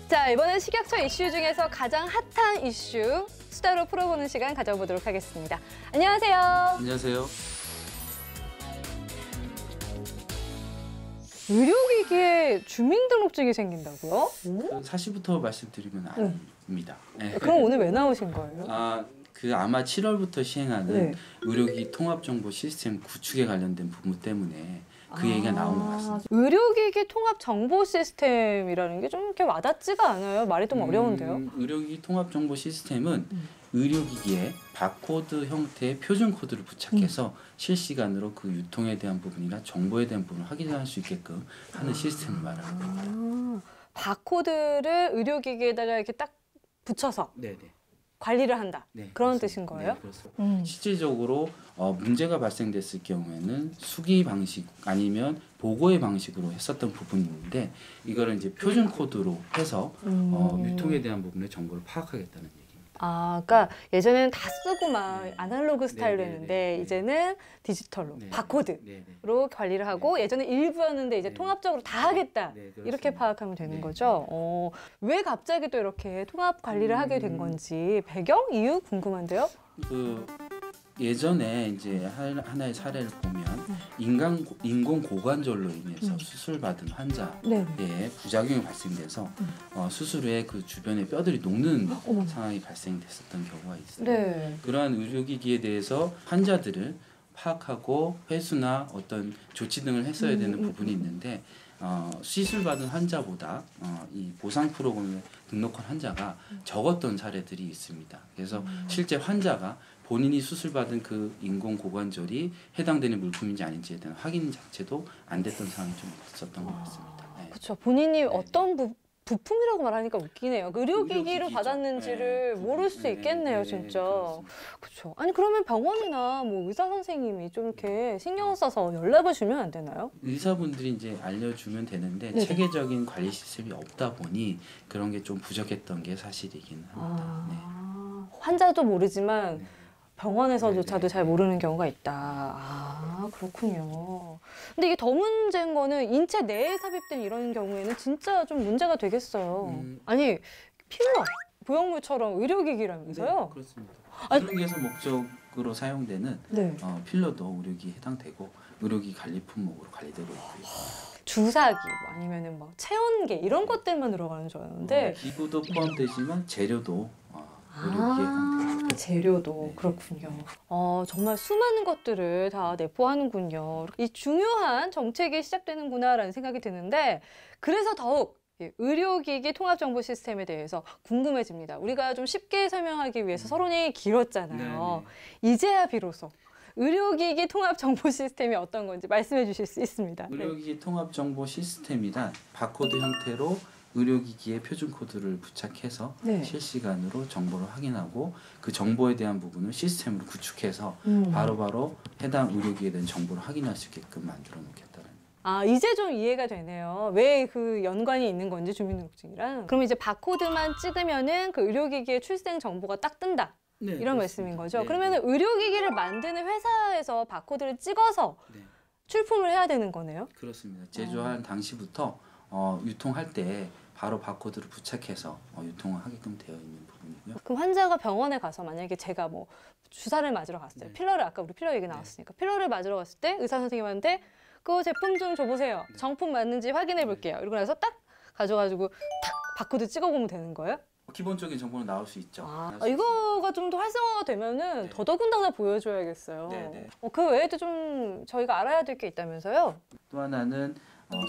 자, 이번엔 식약처 이슈 중에서 가장 핫한 이슈 수다로 풀어보는 시간 가져보도록 하겠습니다. 안녕하세요. 안녕하세요. 의료기기에 주민등록증이 생긴다고요? 그 사실부터 말씀드리면 아닙니다. 네. 그럼 오늘 왜 나오신 거예요? 아마 7월부터 시행하는 네. 의료기기 통합정보 시스템 구축에 관련된 부분 때문에 그 얘기가 나온 것 같습니다. 의료기기 통합 정보 시스템이라는 게 좀 이렇게 와닿지가 않아요. 말이 좀 어려운데요. 의료기기 통합정보 시스템은 의료기기에 바코드 형태의 표준 코드를 부착해서 실시간으로 그 유통에 대한 부분이나 정보에 대한 부분을 확인할 수 있게끔 하는 시스템을 말하는 겁니다. 바코드를 의료기기에다가 이렇게 딱 붙여서 네네. 관리를 한다. 네, 그런 그렇습니다. 뜻인 거예요? 네, 그렇습니다. 실질적으로 문제가 발생됐을 경우에는 수기 방식 아니면 보고의 방식으로 했었던 부분이 있는데 이거를 이제 표준 코드로 해서 유통에 대한 부분의 정보를 파악하겠다는 얘기입니다. 그러니까 예전에는 다 쓰고 막 네. 아날로그 스타일로 네, 했는데 네, 네. 이제는 디지털로 네. 바코드로 네, 네. 관리를 하고 예전에 일부였는데 이제 네. 통합적으로 다 하겠다. 네, 그렇습니다. 이렇게 파악하면 되는 네. 거죠. 왜 갑자기 또 이렇게 통합 관리를 하게 된 건지 배경, 이유 궁금한데요. 예전에 이제 하나의 사례를 보면 인공 고관절로 인해서 수술받은 환자의 부작용이 발생돼서 수술 후에 그 주변에 뼈들이 녹는 상황이 발생됐었던 경우가 있어요. 네. 그러한 의료기기에 대해서 환자들을 파악하고 회수나 어떤 조치 등을 했어야 되는 부분이 있는데 시술받은 환자보다 이 보상 프로그램에 등록한 환자가 적었던 사례들이 있습니다. 그래서 실제 환자가 본인이 수술받은 그 인공 고관절이 해당되는 물품인지 아닌지에 대한 확인 자체도 안 됐던 상황이 좀 있었던 것 같습니다. 네. 그렇죠. 본인이 어떤 부품이라고 말하니까 웃기네요. 의료기기로 의료기기죠. 받았는지를 네. 모를 수 있겠네요, 진짜. 그렇죠. 아니 그러면 병원이나 뭐 의사 선생님이 좀 이렇게 신경 써서 연락을 주면 안 되나요? 의사분들이 이제 알려주면 되는데 체계적인 관리 시스템이 없다 보니 그런 게 좀 부족했던 게 사실이긴 합니다. 환자도 모르지만 병원에서조차도 네네. 잘 모르는 경우가 있다. 그렇군요. 근데 이게 더 문제인 거는 인체 내에 삽입된 이런 경우에는 진짜 좀 문제가 되겠어요. 아니 필러, 보형물처럼 의료기기라면서요? 네, 그렇습니다. 그런 위해서 목적으로 사용되는 필러도 의료기에 해당되고 의료기 관리 품목으로 관리되고 있고요. 주사기 뭐 아니면은 뭐 체온계 이런 것들만 들어가는 줄 알았는데 기구도 포함되지만 재료도 의료기에 해당됩니다. 재료도 그렇군요. 정말 수많은 것들을 다 내포하는군요. 이 중요한 정책이 시작되는구나라는 생각이 드는데 그래서 더욱 의료기기 통합정보 시스템에 대해서 궁금해집니다. 우리가 좀 쉽게 설명하기 위해서 서론이 길었잖아요. 이제야 비로소 의료기기 통합정보 시스템이 어떤 건지 말씀해 주실 수 있습니다. 의료기기 통합정보 시스템이란 바코드 형태로 의료기기에 표준 코드를 부착해서 실시간으로 정보를 확인하고 그 정보에 대한 부분을 시스템으로 구축해서 바로바로 해당 의료기기에 대한 정보를 확인할 수 있게끔 만들어 놓겠다는. 이제 좀 이해가 되네요. 왜 그 연관이 있는 건지 주민등록증이랑. 그럼 이제 바코드만 찍으면은 그 의료기기의 출생 정보가 딱 뜬다. 이런 말씀인 거죠. 그러면은 의료기기를 만드는 회사에서 바코드를 찍어서 출품을 해야 되는 거네요? 그렇습니다. 제조한 당시부터 유통할 때 바로 바코드를 부착해서 유통을 하게끔 되어 있는 부분이고요. 그럼 환자가 병원에 가서 만약에 제가 뭐 주사를 맞으러 갔어요. 필러를 아까 우리 필러 얘기 나왔으니까 필러를 맞으러 갔을 때 의사 선생님한테 그 제품 좀 줘보세요. 정품 맞는지 확인해 볼게요. 이러고 나서 딱 가져가지고 탁 바코드 찍어보면 되는 거예요? 기본적인 정보는 나올 수 있죠. 이거가 좀 더 활성화가 되면은 더더군다나 보여줘야겠어요. 그 외에도 좀 저희가 알아야 될 게 있다면서요? 또 하나는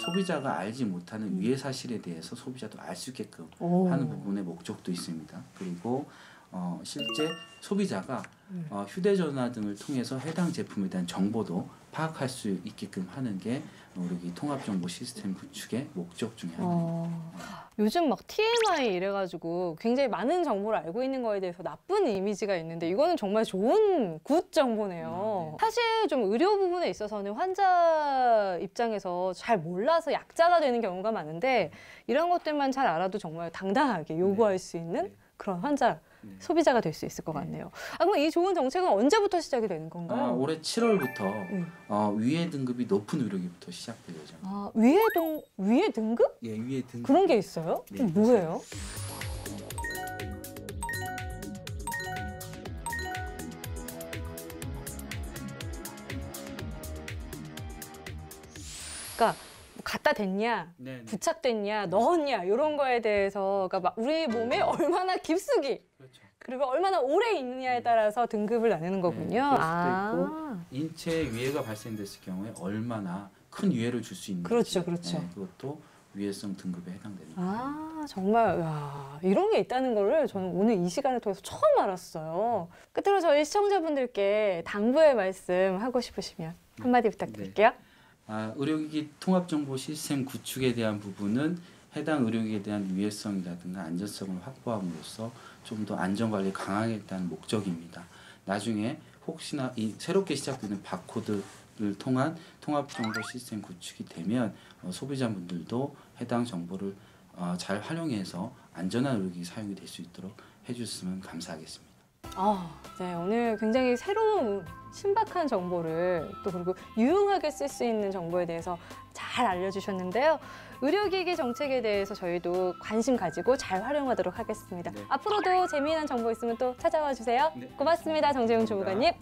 소비자가 알지 못하는 위해 사실에 대해서 소비자도 알 수 있게끔 하는 부분의 목적도 있습니다. 그리고 실제 소비자가 휴대전화 등을 통해서 해당 제품에 대한 정보도 파악할 수 있게끔 하는 게 우리 통합정보 시스템 구축의 목적 중에 하나입니다. 요즘 막 TMI 이래가지고 굉장히 많은 정보를 알고 있는 거에 대해서 나쁜 이미지가 있는데 이거는 정말 좋은 굿 정보네요. 사실 좀 의료 부분에 있어서는 환자 입장에서 잘 몰라서 약자가 되는 경우가 많은데 이런 것들만 잘 알아도 정말 당당하게 요구할 수 있는 그런 환자 네. 소비자가 될 수 있을 것 같네요. 아, 그럼 이 좋은 정책은 언제부터 시작이 되는 건가요? 올해 7월부터 위에 등급이 높은 의료기부터 시작될 예정입니다. 아, 위에 등급? 예, 위에 등급. 그런 게 있어요? 네, 그럼 뭐예요? 그러니까 뭐 갖다 댔냐, 네, 네. 부착됐냐, 넣었냐 이런 거에 대해서 그러니까 막 우리 몸에 얼마나 깊숙이 그렇죠. 그리고 얼마나 오래 있느냐에 따라서 등급을 나누는 거군요. 그럴 수도 있고 인체 위해가 발생됐을 경우에 얼마나 큰 위해를 줄 수 있는지 그렇죠, 그렇죠. 그것도 위해성 등급에 해당됩니다. 아, 정말 야, 이런 게 있다는 거를 저는 오늘 이 시간을 통해서 처음 알았어요. 끝으로 저희 시청자분들께 당부의 말씀 하고 싶으시면 한마디 부탁드릴게요. 의료기기 통합정보 시스템 구축에 대한 부분은 해당 의료기기에 대한 유해성이라든가 안전성을 확보함으로써 좀 더 안전관리 강화하겠다는 목적입니다. 나중에 혹시나 이 새롭게 시작되는 바코드를 통한 통합정보 시스템 구축이 되면 소비자분들도 해당 정보를 잘 활용해서 안전한 의료기기 사용이 될 수 있도록 해주셨으면 감사하겠습니다. 네, 오늘 굉장히 새로운 신박한 정보를 또 그리고 유용하게 쓸 수 있는 정보에 대해서 잘 알려주셨는데요. 의료기기 정책에 대해서 저희도 관심 가지고 잘 활용하도록 하겠습니다. 네. 앞으로도 재미있는 정보 있으면 또 찾아와 주세요. 네. 고맙습니다, 정재용 감사합니다. 주무관님.